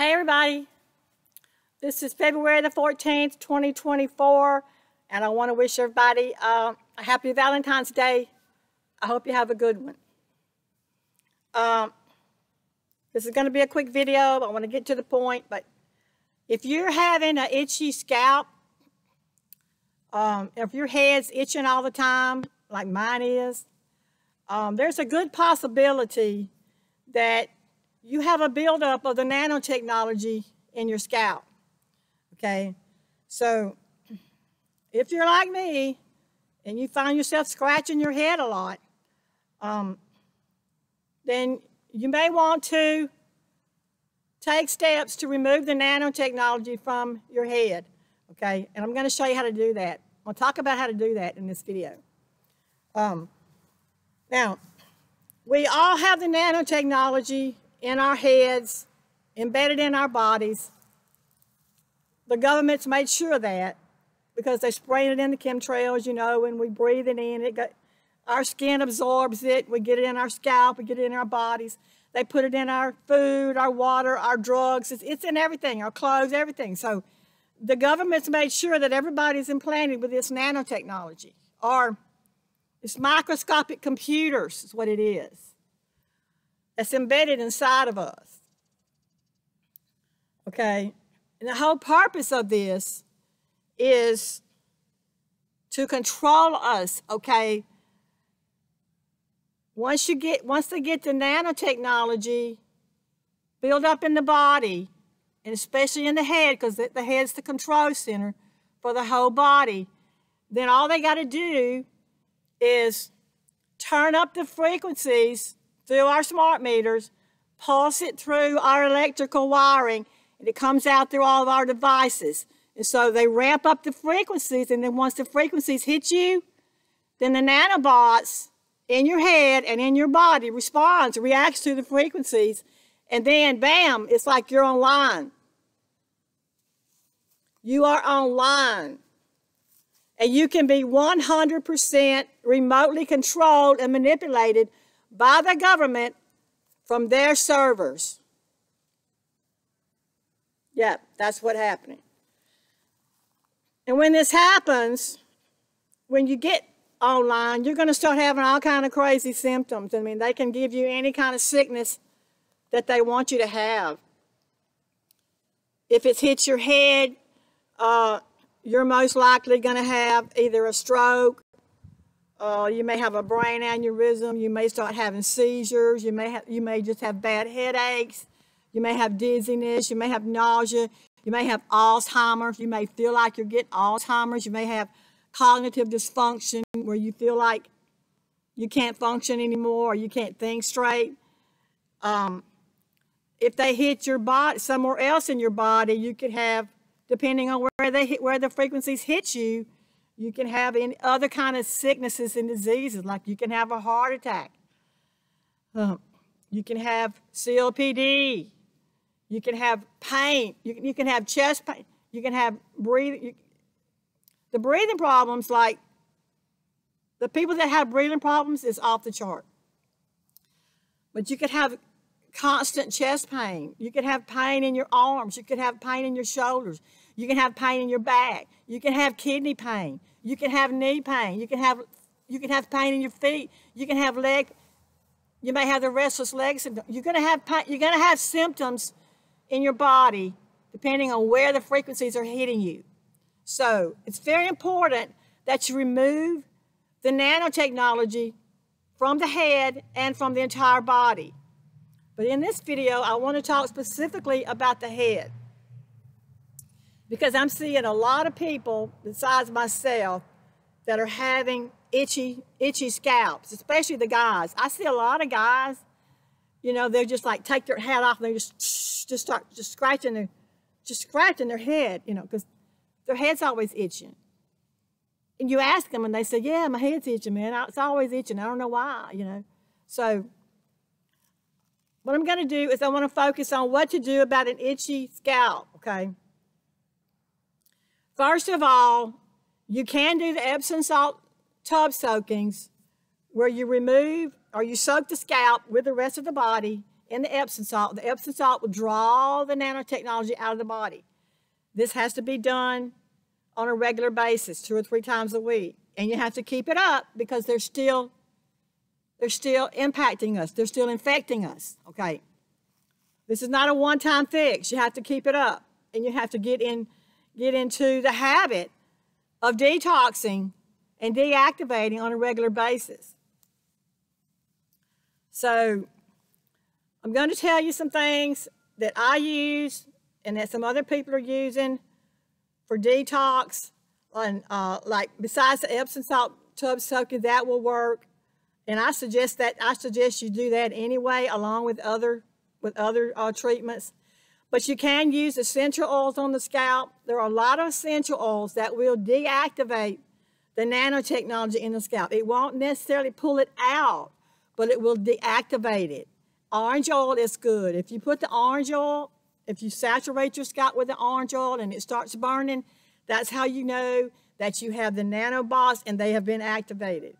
Hey everybody, this is February the 14th, 2024, and I want to wish everybody a happy Valentine's Day. I hope you have a good one. This is going to be a quick video. I want to get to the point, but if you're having an itchy scalp, if your head's itching all the time, like mine is, there's a good possibility that you have a buildup of the nanotechnology in your scalp, okay? So if you're like me and you find yourself scratching your head a lot, then you may want to take steps to remove the nanotechnology from your head, okay? And I'm going to show you how to do that. I'll talk about how to do that in this video. Now, we all have the nanotechnology in our heads, embedded in our bodies. The government's made sure of that because they spray it in the chemtrails, you know, when we breathe it in, our skin absorbs it, we get it in our scalp, we get it in our bodies. They put it in our food, our water, our drugs, it's in everything, our clothes, everything. So the government's made sure that everybody's implanted with this nanotechnology, or it's microscopic computers is what it is. That's embedded inside of us, okay? And the whole purpose of this is to control us, okay? Once they get the nanotechnology built up in the body, and especially in the head, because the head's the control center for the whole body, then all they got to do is turn up the frequencies through our smart meters, pulse it through our electrical wiring, and it comes out through all of our devices. And so they ramp up the frequencies, and then once the frequencies hit you, then the nanobots in your head and in your body reacts to the frequencies, and then bam, it's like you're online. You are online. And you can be 100% remotely controlled and manipulated by the government from their servers. Yeah, that's what's happening. And when this happens, when you get online, you're going to start having all kind of crazy symptoms. I mean, they can give you any kind of sickness that they want you to have. If it hits your head, you're most likely going to have either a stroke, you may have a brain aneurysm, you may start having seizures, you may just have bad headaches, you may have dizziness, you may have nausea, you may have Alzheimer's, you may feel like you're getting Alzheimer's, you may have cognitive dysfunction where you feel like you can't function anymore or you can't think straight. If they hit your body, somewhere else in your body, you could have, depending on where the frequencies hit you, you can have any other kind of sicknesses and diseases, like you can have a heart attack. You can have COPD. You can have pain. You can have chest pain. You can have breathing. The breathing problems, like the people that have breathing problems, is off the chart. But you could have constant chest pain. You could have pain in your arms. You could have pain in your shoulders. You can have pain in your back. You can have kidney pain. You can have knee pain. You can have pain in your feet. You can have leg. You may have the restless leg syndrome. You're going to have pain. You're going to have symptoms in your body depending on where the frequencies are hitting you. So it's very important that you remove the nanotechnology from the head and from the entire body. But in this video, I want to talk specifically about the head, because I'm seeing a lot of people, besides myself, that are having itchy scalps, especially the guys. I see a lot of guys, you know, they're just like take their hat off and they just start scratching their head, you know, because their head's always itching. And you ask them and they say, yeah, my head's itching, man. It's always itching. I don't know why, you know. So what I'm going to do is I want to focus on what to do about an itchy scalp, okay? First of all, you can do the Epsom salt tub soakings where you remove or you soak the scalp with the rest of the body in the Epsom salt. The Epsom salt will draw the nanotechnology out of the body. This has to be done on a regular basis, 2 or 3 times a week. And you have to keep it up because they're still impacting us. They're still infecting us, okay? This is not a one-time fix. You have to keep it up. And you have to get into the habit of detoxing and deactivating on a regular basis. So I'm going to tell you some things that I use and that some other people are using for detox. And like besides the Epsom salt tub soaking, that will work. And I suggest you do that anyway, along with other treatments. But you can use essential oils on the scalp. There are a lot of essential oils that will deactivate the nanotechnology in the scalp. It won't necessarily pull it out, but it will deactivate it. Orange oil is good. If you put the orange oil, if you saturate your scalp with the orange oil and it starts burning, that's how you know that you have the nanobots and they have been activated.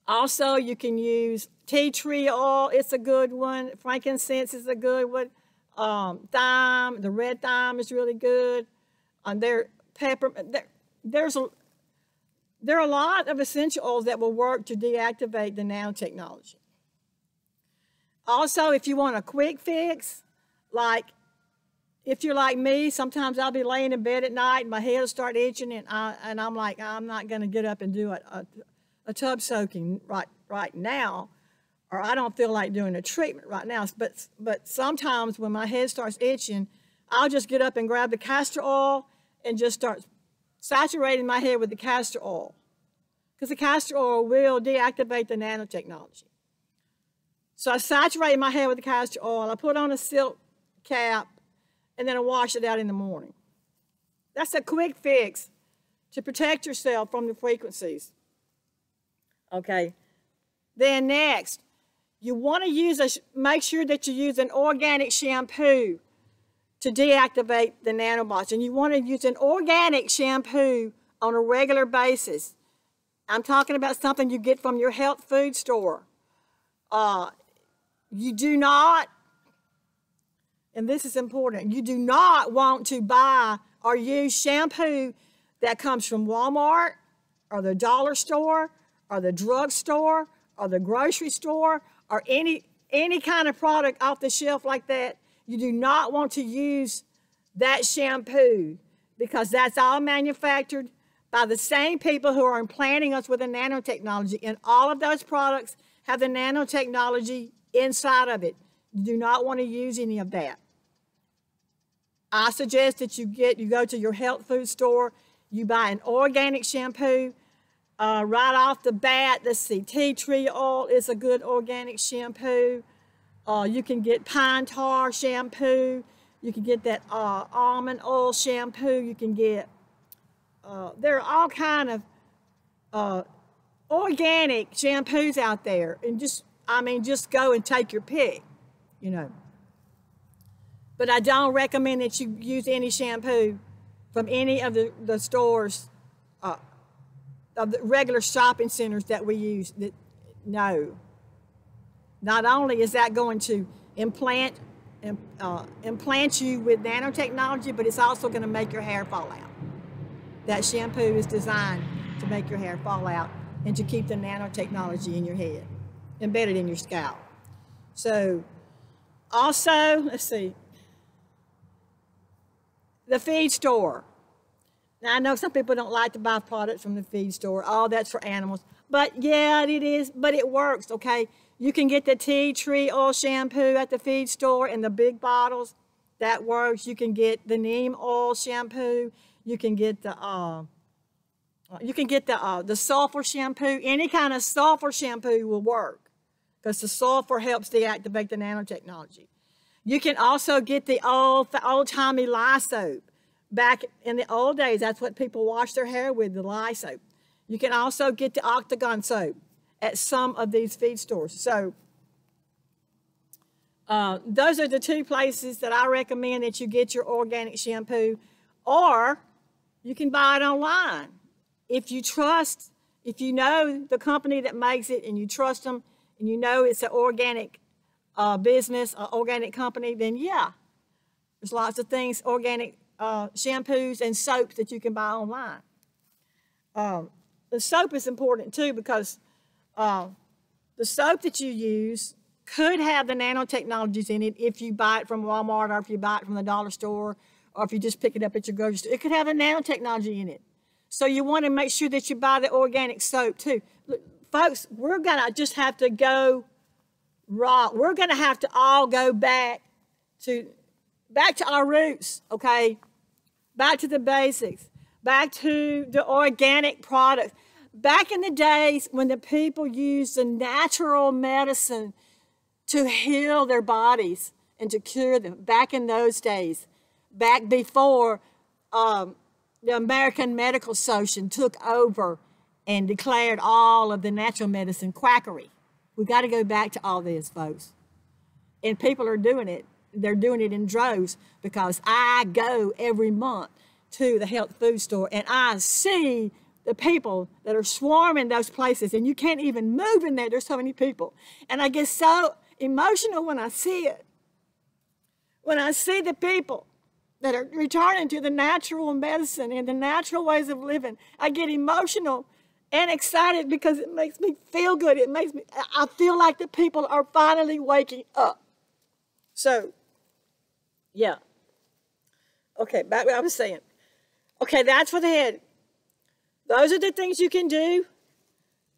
Also, you can use tea tree oil. It's a good one. Frankincense is a good one. Thyme, the red thyme is really good. There are a lot of essential oils that will work to deactivate the nanotechnology. Also, if you want a quick fix, like if you're like me, sometimes I'll be laying in bed at night and my head will start itching and I'm like, I'm not going to get up and do a tub soaking right now, or I don't feel like doing a treatment right now. But sometimes when my head starts itching, I'll just get up and grab the castor oil and just start saturating my head with the castor oil, because the castor oil will deactivate the nanotechnology. So I saturate my head with the castor oil, I put on a silk cap, and then I wash it out in the morning. That's a quick fix to protect yourself from the frequencies. Okay. Then next, you want to make sure that you use an organic shampoo to deactivate the nanobots. And you want to use an organic shampoo on a regular basis. I'm talking about something you get from your health food store. You do not, and this is important, you do not want to buy or use shampoo that comes from Walmart or the dollar store or the drugstore or the grocery store or any kind of product off the shelf like that. You do not want to use that shampoo, because that's all manufactured by the same people who are implanting us with the nanotechnology, and all of those products have the nanotechnology inside of it. You do not want to use any of that. I suggest that you go to your health food store, you buy an organic shampoo. Right off the bat, let's see, tea tree oil is a good organic shampoo. You can get pine tar shampoo. You can get that almond oil shampoo. You can get, there are all kind of organic shampoos out there. And just go and take your pick, you know. But I don't recommend that you use any shampoo from any of the stores, of the regular shopping centers that we use. No. Not only is that going to implant you with nanotechnology, but it's also going to make your hair fall out. That shampoo is designed to make your hair fall out and to keep the nanotechnology in your head, embedded in your scalp. So, also, let's see, the feed store. Now, I know some people don't like to buy products from the feed store. Oh, that's for animals. But yeah, it is, but it works, okay? You can get the tea tree oil shampoo at the feed store in the big bottles. That works. You can get the neem oil shampoo. You can get the sulfur shampoo. Any kind of sulfur shampoo will work, because the sulfur helps deactivate the nanotechnology. You can also get the old-timey lye soap. Back in the old days, that's what people wash their hair with, the lye soap. You can also get the octagon soap at some of these feed stores. So those are the two places that I recommend that you get your organic shampoo, or you can buy it online. If you know the company that makes it and you trust them and you know it's an organic business, an organic company, then yeah, there's lots of things, organic shampoos and soaps that you can buy online. The soap is important too because the soap that you use could have the nanotechnologies in it if you buy it from Walmart or if you buy it from the dollar store or if you just pick it up at your grocery store. It could have a nanotechnology in it. So you want to make sure that you buy the organic soap too. Look, folks, we're going to just have to go raw. We're going to have to all go back to our roots, okay? Back to the basics. Back to the organic products. Back in the days when the people used the natural medicine to heal their bodies and to cure them, back in those days, back before the American Medical Association took over and declared all of the natural medicine quackery. We've got to go back to all this, folks. And people are doing it. They're doing it in droves because I go every month to the health food store and I see the people that are swarming those places and you can't even move in there. There's so many people. And I get so emotional when I see it. When I see the people that are returning to the natural medicine and the natural ways of living, I get emotional and excited because it makes me feel good. I feel like the people are finally waking up. So, yeah. Okay, back what I was saying. Okay, that's for the head. Those are the things you can do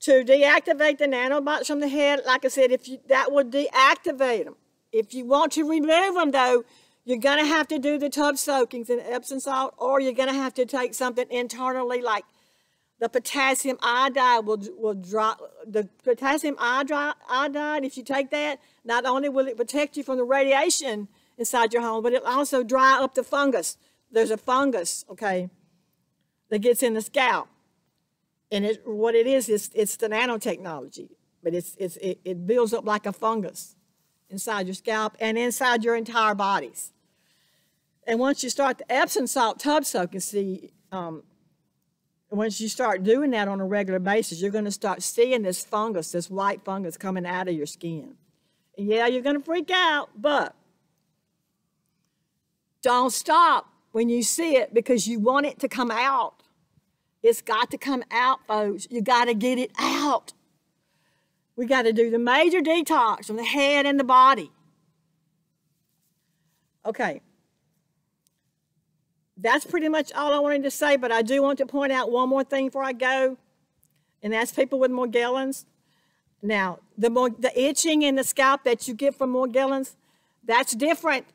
to deactivate the nanobots from the head. Like I said, that would deactivate them. If you want to remove them, though, you're going to have to do the tub soakings in Epsom salt, or you're going to have to take something internally like the potassium iodide will drop. The potassium iodide, if you take that, not only will it protect you from the radiation inside your home, but it'll also dry up the fungus. There's a fungus, okay, that gets in the scalp. And what it is it's the nanotechnology, but it builds up like a fungus inside your scalp and inside your entire bodies. And once you start the Epsom salt tub soaking, see, once you start doing that on a regular basis, you're going to start seeing this fungus, this white fungus coming out of your skin. And yeah, you're going to freak out, but don't stop when you see it because you want it to come out. It's got to come out, folks. You got to get it out. We got to do the major detox from the head and the body. Okay. That's pretty much all I wanted to say, but I do want to point out one more thing before I go, and that's people with Morgellons. Now, the itching in the scalp that you get from Morgellons, that's different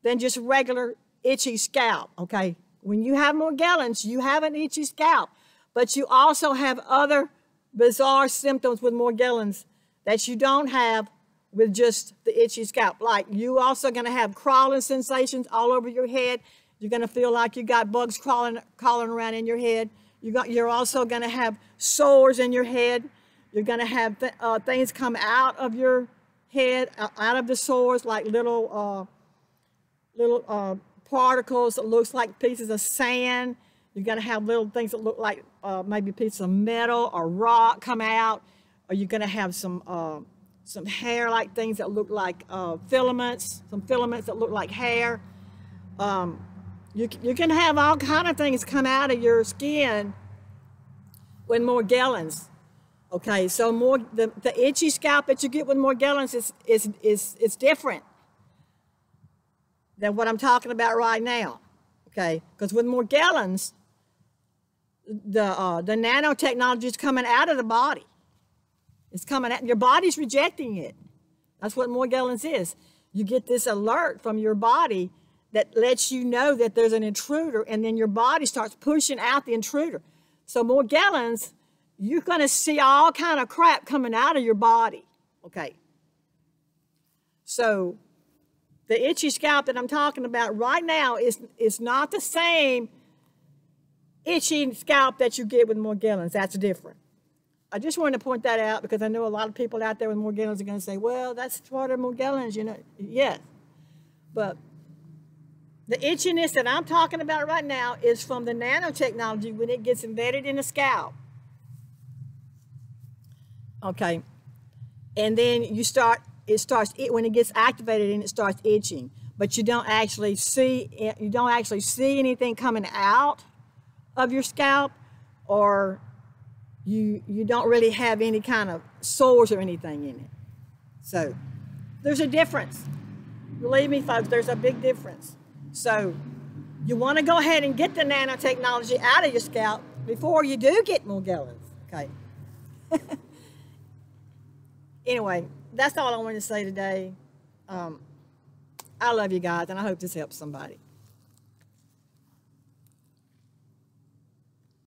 than just regular itchy scalp, okay? When you have Morgellons, you have an itchy scalp, but you also have other bizarre symptoms with Morgellons that you don't have with just the itchy scalp. Like you also going to have crawling sensations all over your head. You're going to feel like you got bugs crawling around in your head. You're also going to have sores in your head. You're going to have things come out of your head, out of the sores, like little particles that looks like pieces of sand. You're going to have little things that look like maybe pieces of metal or rock come out. Or you're going to have some hair-like things that look like filaments, some filaments that look like hair. You can have all kind of things come out of your skin with Morgellons. Okay, so the itchy scalp that you get with Morgellons is different than what I'm talking about right now. Okay, because with Morgellons, the nanotechnology is coming out of the body. It's coming out. Your body's rejecting it. That's what Morgellons is. You get this alert from your body that lets you know that there's an intruder, and then your body starts pushing out the intruder. So Morgellons, you're going to see all kind of crap coming out of your body. Okay. So the itchy scalp that I'm talking about right now is not the same itchy scalp that you get with Morgellons. That's different. I just wanted to point that out because I know a lot of people out there with Morgellons are going to say, well, that's part of Morgellons, you know. Yes. But the itchiness that I'm talking about right now is from the nanotechnology when it gets embedded in the scalp. Okay. And then you start it starts, when it gets activated and it starts itching, but you don't actually see anything coming out of your scalp, or you don't really have any kind of sores or anything in it. So there's a difference. Believe me, folks, there's a big difference. So you want to go ahead and get the nanotechnology out of your scalp before you do get Morgellons, okay? Anyway, that's all I wanted to say today. I love you guys, and I hope this helps somebody.